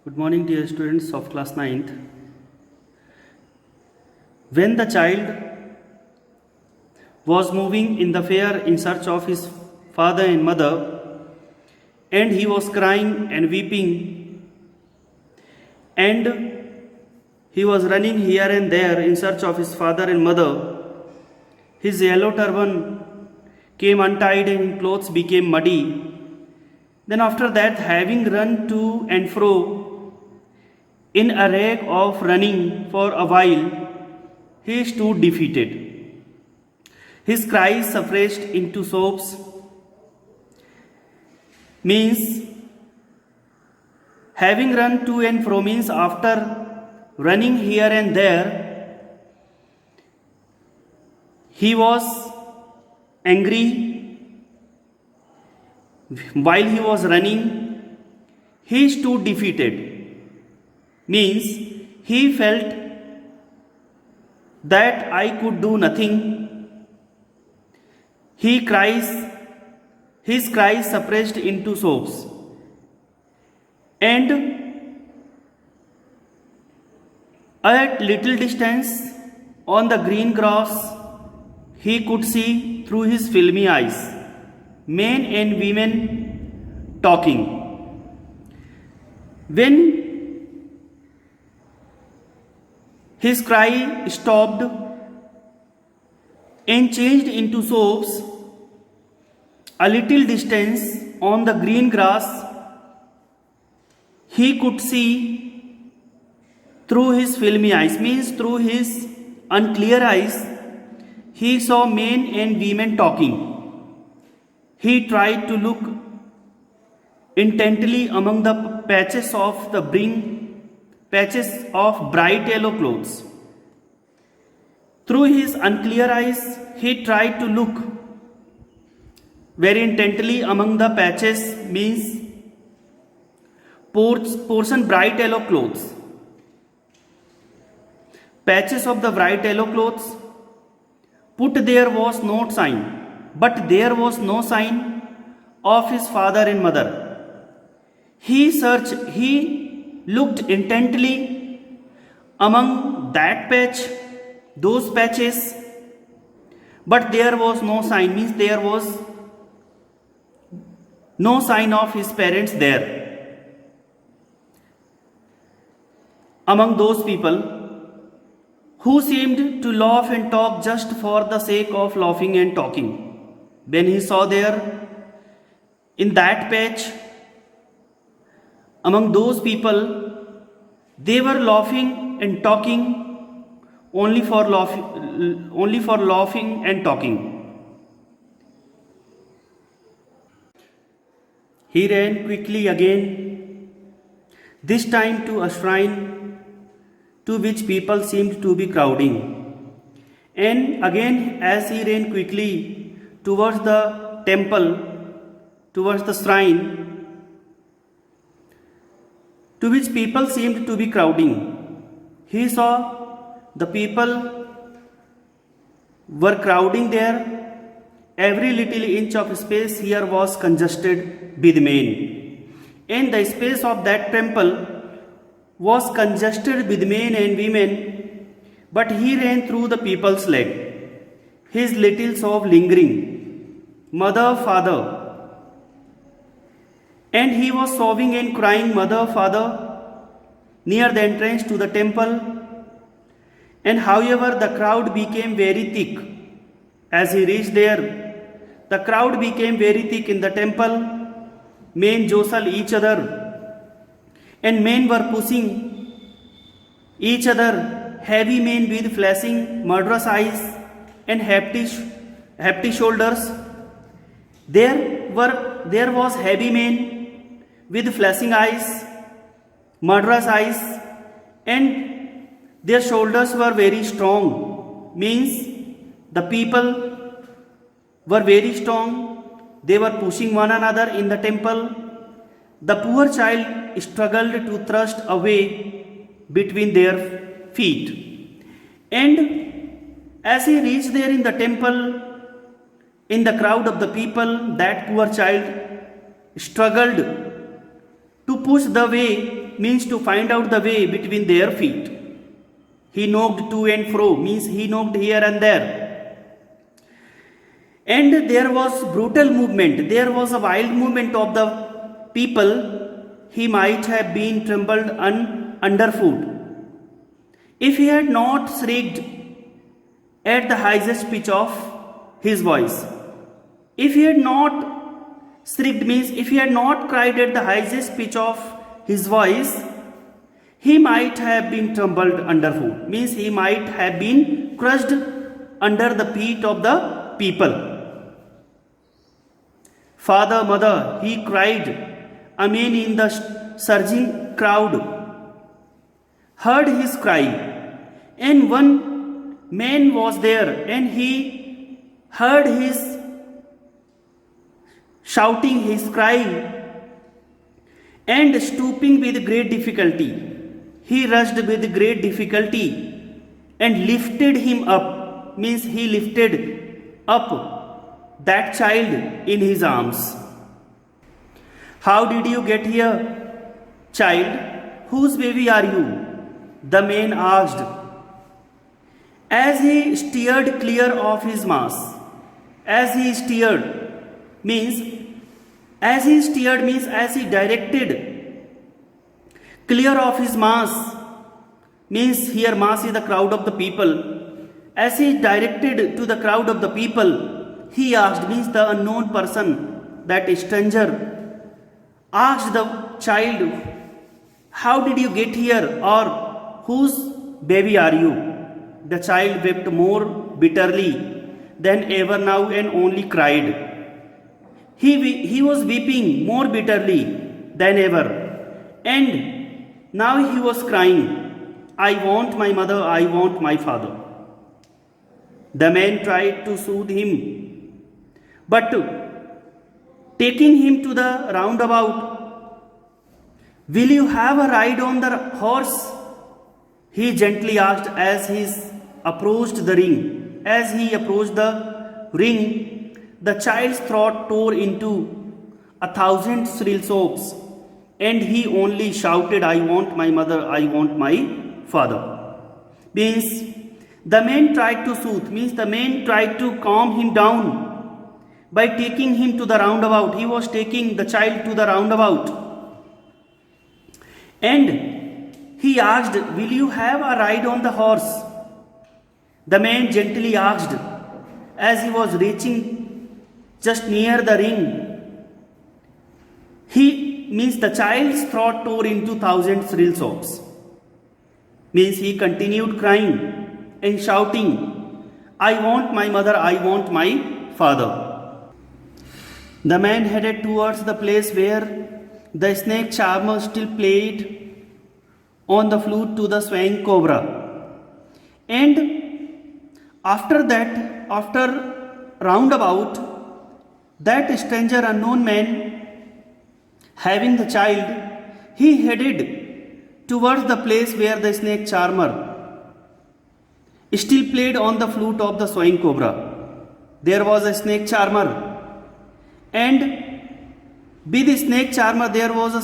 Good morning, dear students of class 9th. When the child was moving in the fair in search of his father and mother, and he was crying and weeping, and he was running here and there in search of his father and mother, his yellow turban came untied and his clothes became muddy. Then after that, having run to and fro in a rag of running for a while, he stood defeated. His cries suppressed into sobs, means having run to and fro means after running here and there, he was angry. While he was running, he stood defeated, means he felt that I could do nothing. His cries suppressed into sobs. And at little distance on the green grass, he could see through his filmy eyes men and women talking. When his cry stopped and changed into sobs, a little distance on the green grass, he could see through his filmy eyes, means through his unclear eyes, he saw men and women talking. He tried to look intently among the patches of bright yellow clothes. Through his unclear eyes, he tried to look very intently among the patches, means portion bright yellow clothes. Patches of the bright yellow clothes, there was no sign, but there was no sign of his father and mother. He looked intently among those patches, but there was no sign, means there was no sign of his parents there. Among those people who seemed to laugh and talk just for the sake of laughing and talking. When he saw there, in that patch, among those people, they were laughing and talking only for laughing and talking. He ran quickly again, this time to a shrine to which people seemed to be crowding. And again, as he ran quickly towards the temple, towards the shrine to which people seemed to be crowding, he saw the people were crowding there. Every little inch of space here was congested with men, and the space of that temple was congested with men and women, but he ran through the people's leg, his little sob lingering, mother, father, and he was sobbing and crying, mother, father, near the entrance to the temple. And however, the crowd became very thick. As he reached there, the crowd became very thick in the temple. Men jostled each other, and men were pushing each other, heavy men with flashing murderous eyes and hefty shoulders. There was heavy men with flashing eyes, murderous eyes, and their shoulders were very strong, means the people were very strong. They were pushing one another in the temple. The poor child struggled to thrust away between their feet. And as he reached there in the temple, in the crowd of the people, that poor child struggled to push the way means to find out the way between their feet. He knocked to and fro, means he knocked here and there. And there was brutal movement, there was a wild movement of the people. He might have been trembled underfoot if he had not shrieked at the highest pitch of his voice. If he had not shrieked means if he had not cried at the highest pitch of his voice, he might have been trampled underfoot, means he might have been crushed under the feet of the people. Father, mother, he cried, amen, in the surging crowd heard his cry, and one man was there, and he heard his shouting, his crying, and stooping with great difficulty, he rushed with great difficulty and lifted him up, means he lifted up that child in his arms. How did you get here, child? Whose baby are you? The man asked, as he steered clear of his mass. As he steered means as he directed clear of his mass, means here mass is the crowd of the people. As he directed to the crowd of the people, he asked, means the unknown person, that stranger, asked the child, how did you get here, or whose baby are you? The child wept more bitterly than ever now and only cried. He was weeping more bitterly than ever, and now he was crying, I want my mother, I want my father. The man tried to soothe him, but taking him to the roundabout, will you have a ride on the horse? He gently asked as he approached the ring. As he approached the ring, the child's throat tore into 1,000 shrill sobs, and he only shouted, I want my mother, I want my father. Means the man tried to soothe, means the man tried to calm him down by taking him to the roundabout. He was taking the child to the roundabout, and he asked, will you have a ride on the horse? The man gently asked as he was reaching just near the ring. He means the child's throat tore into 1,000 shrill sobs. Means he continued crying and shouting, I want my mother, I want my father. The man headed towards the place where the snake charmer still played on the flute to the swaying cobra. And after roundabout, that stranger unknown man, having the child, he headed towards the place where the snake charmer still played on the flute of the swaying cobra. There was a snake charmer, and with the snake charmer there was a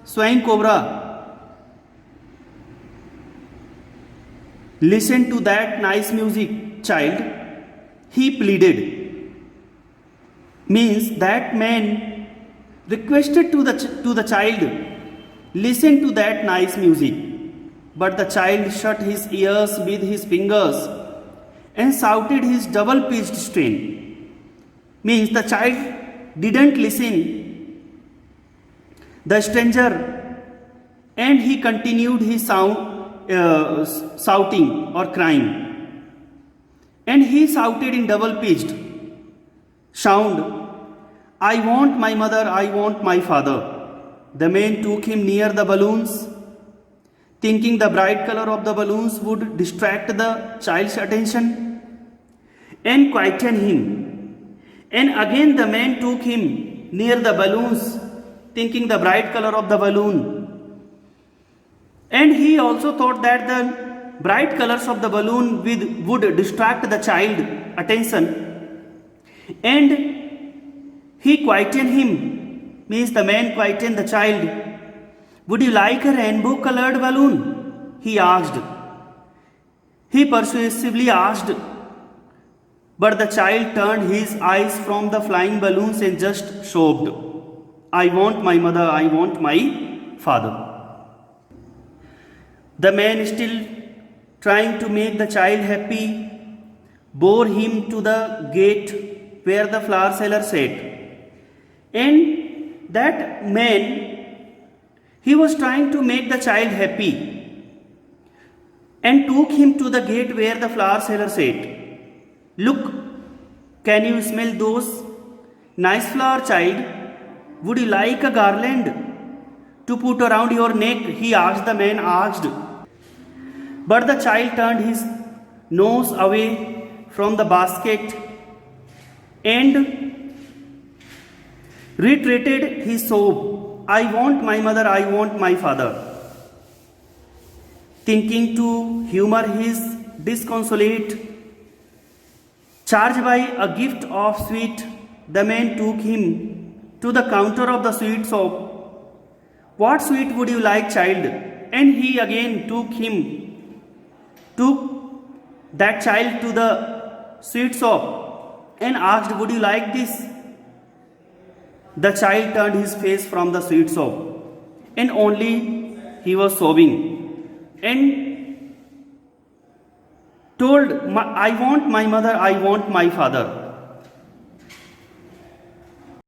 swaying cobra. Listen to that nice music, child, he pleaded. Means that man requested to the child, listen to that nice music. But the child shut his ears with his fingers and shouted his double-pitched strain. Means the child didn't listen the stranger, and he continued his shouting or crying, and he shouted in double-pitched sound, I want my mother, I want my father. The man took him near the balloons, thinking the bright color of the balloons would distract the child's attention and quieten him. And again the man took him near the balloons, thinking the bright color of the balloon. And he also thought that the bright colors of the balloon would distract the child's attention. And he quietened him, means the man quietened the child Would you like a rainbow colored balloon? He asked. He persuasively asked, but the child turned his eyes from the flying balloons and just sobbed. I want my mother, I want my father. The man, still trying to make the child happy, bore him to the gate where the flower seller sat. And that man, he was trying to make the child happy and took him to the gate where the flower seller sat. Look, can you smell those nice flowers, child? Would you like a garland to put around your neck? He asked, the man asked. But the child turned his nose away from the basket and retreated his sob. I want my mother, I want my father. Thinking to humor his disconsolate charge by a gift of sweet, the man took him to the counter of the sweet shop. What sweet would you like, child? And he again took that child to the sweet shop and asked, would you like this? The child turned his face from the sweet shop and only he was sobbing and told, I want my mother, I want my father.